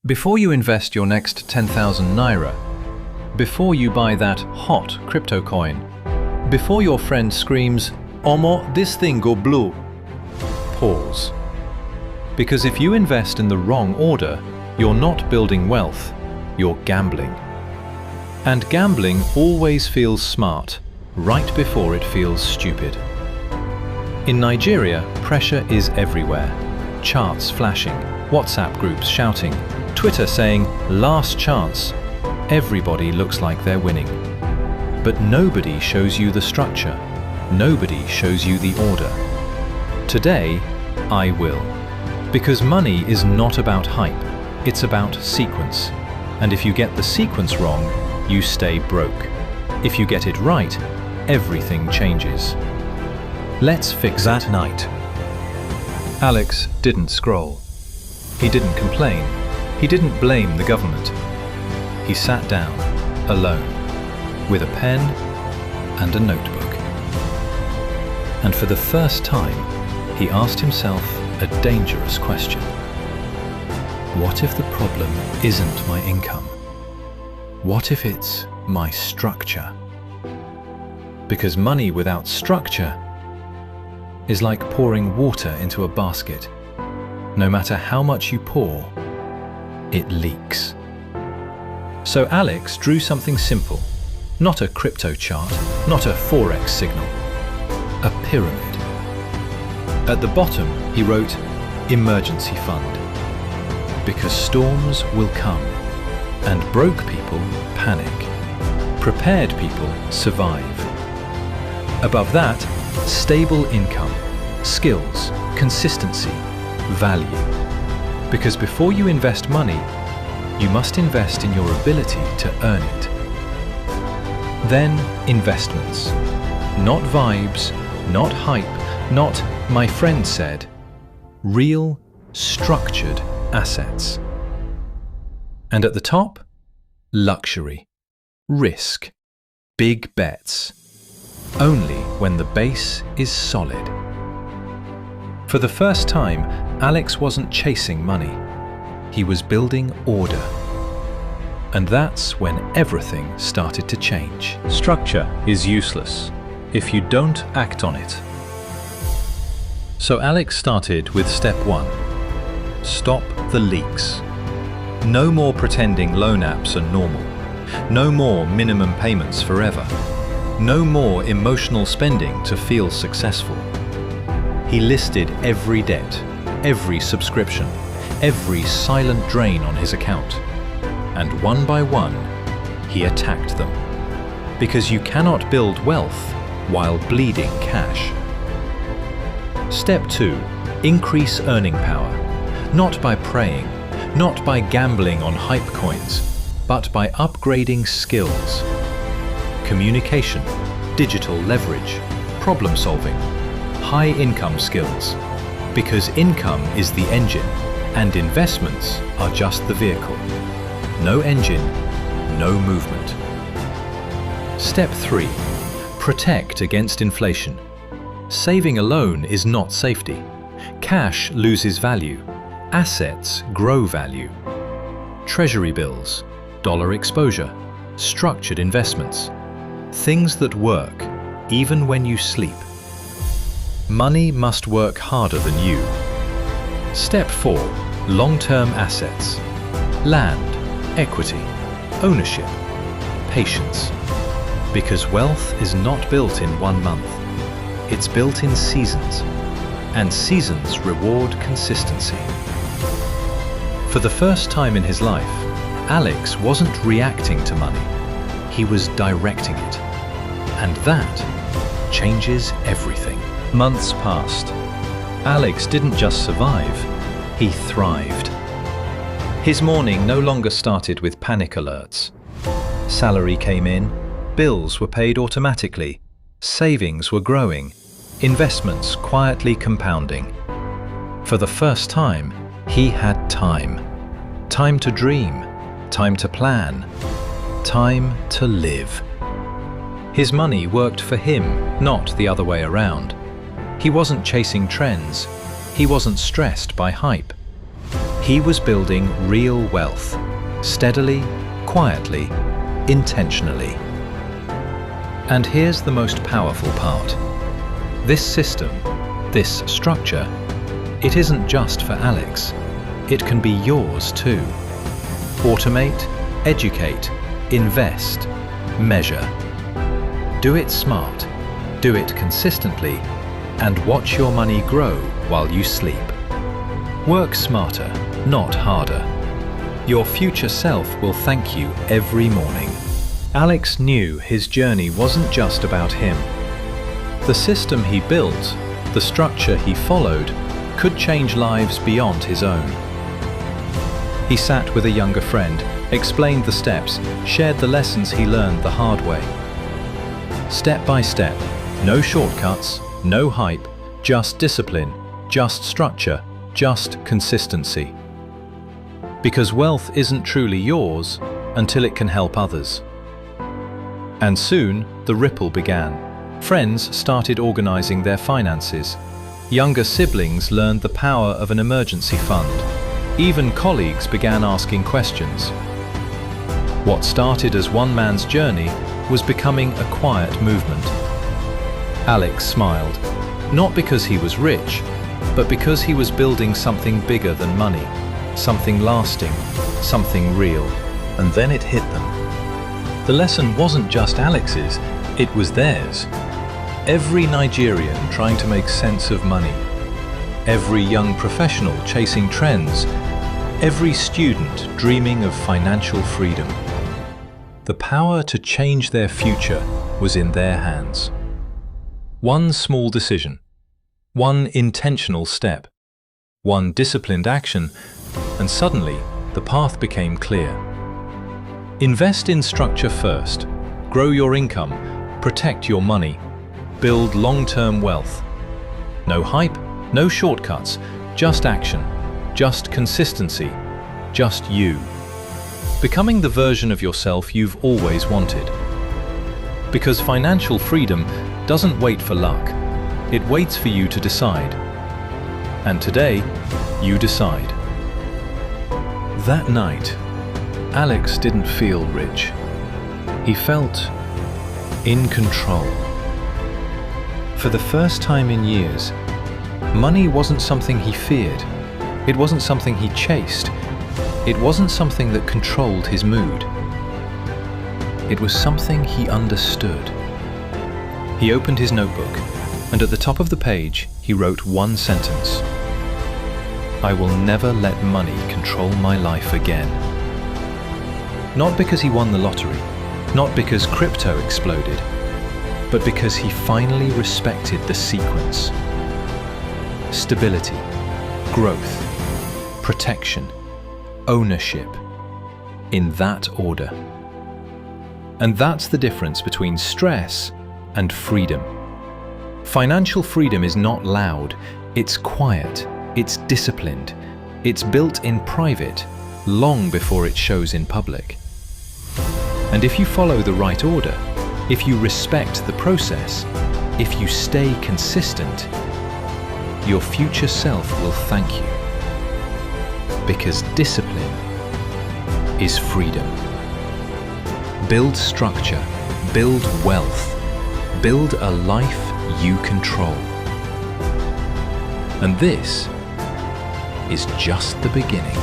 Before you invest your next 10,000 naira, before you buy that hot crypto coin, before your friend screams, "Omo, this thing go blue," pause. Because if you invest in the wrong order, you're not building wealth, you're gambling. And gambling always feels smart, right before it feels stupid. In Nigeria, pressure is everywhere. Charts flashing, WhatsApp groups shouting, Twitter saying, "Last chance." Everybody looks like they're winning. But nobody shows you the structure. Nobody shows you the order. Today, I will. Because money is not about hype, it's about sequence. And if you get the sequence wrong, you stay broke. If you get it right, everything changes. Let's fix that night. Alex didn't scroll. He didn't complain. He didn't blame the government. He sat down, alone, with a pen and a notebook. And for the first time, he asked himself a dangerous question. What if the problem isn't my income? What if it's my structure? Because money without structure is like pouring water into a basket. No matter how much you pour, it leaks. So Alex drew something simple, not a crypto chart, not a forex signal, a pyramid. At the bottom, he wrote, "Emergency fund." Because storms will come, and broke people panic. Prepared people survive. Above that, stable income, skills, consistency, value. Because before you invest money, you must invest in your ability to earn it. Then investments. Not vibes, not hype, not "my friend said." Real, structured assets. And at the top, luxury, risk, big bets. Only when the base is solid. For the first time, Alex wasn't chasing money. He was building order. And that's when everything started to change. Structure is useless if you don't act on it. So Alex started with step 1. Stop the leaks. No more pretending loan apps are normal. No more minimum payments forever. No more emotional spending to feel successful. He listed every debt, every subscription, every silent drain on his account. And one by one, he attacked them. Because you cannot build wealth while bleeding cash. Step 2. Increase earning power. Not by praying, not by gambling on hype coins, but by upgrading skills. Communication, digital leverage, problem solving, high income skills. Because income is the engine and investments are just the vehicle. No engine, no movement. Step 3. Protect against inflation. Saving alone is not safety. Cash loses value. Assets grow value. Treasury bills, dollar exposure, structured investments. Things that work, even when you sleep. Money must work harder than you. Step 4. Long-term assets. Land, equity, ownership, patience. Because wealth is not built in 1 month. It's built in seasons. And seasons reward consistency. For the first time in his life, Alex wasn't reacting to money. He was directing it. And that changes everything. Months passed. Alex didn't just survive, he thrived. His morning no longer started with panic alerts. Salary came in, bills were paid automatically, savings were growing, investments quietly compounding. For the first time, he had time. Time to dream, time to plan, time to live. His money worked for him, not the other way around. He wasn't chasing trends. He wasn't stressed by hype. He was building real wealth, steadily, quietly, intentionally. And here's the most powerful part. This system, this structure, it isn't just for Alex. It can be yours too. Automate, educate, invest, measure. Do it smart, do it consistently, and watch your money grow while you sleep. Work smarter, not harder. Your future self will thank you every morning. Alex knew his journey wasn't just about him. The system he built, the structure he followed, could change lives beyond his own. He sat with a younger friend, explained the steps, shared the lessons he learned the hard way. Step by step, no shortcuts, no hype, just discipline, just structure, just consistency. Because wealth isn't truly yours until it can help others. And soon, the ripple began. Friends started organizing their finances. Younger siblings learned the power of an emergency fund. Even colleagues began asking questions. What started as one man's journey was becoming a quiet movement. Alex smiled, not because he was rich, but because he was building something bigger than money, something lasting, something real. And then it hit them. The lesson wasn't just Alex's, it was theirs. Every Nigerian trying to make sense of money, every young professional chasing trends, every student dreaming of financial freedom. The power to change their future was in their hands. One small decision, one intentional step, one disciplined action, and suddenly the path became clear. Invest in structure first, grow your income, protect your money, build long-term wealth. No hype, no shortcuts, just action, just consistency, just you. Becoming the version of yourself you've always wanted. Because financial freedom doesn't wait for luck, it waits for you to decide. And today, you decide. That night, Alex didn't feel rich. He felt in control. For the first time in years, money wasn't something he feared. It wasn't something he chased. It wasn't something that controlled his mood. It was something he understood. He opened his notebook, and at the top of the page, he wrote one sentence. I will never let money control my life again. Not because he won the lottery, not because crypto exploded, but because he finally respected the sequence. Stability, growth, protection, ownership, in that order. And that's the difference between stress and freedom. Financial freedom is not loud, it's quiet, it's disciplined, it's built in private, long before it shows in public. And if you follow the right order, if you respect the process, if you stay consistent, your future self will thank you. Because discipline is freedom. Build structure, build wealth, build a life you control. And this is just the beginning.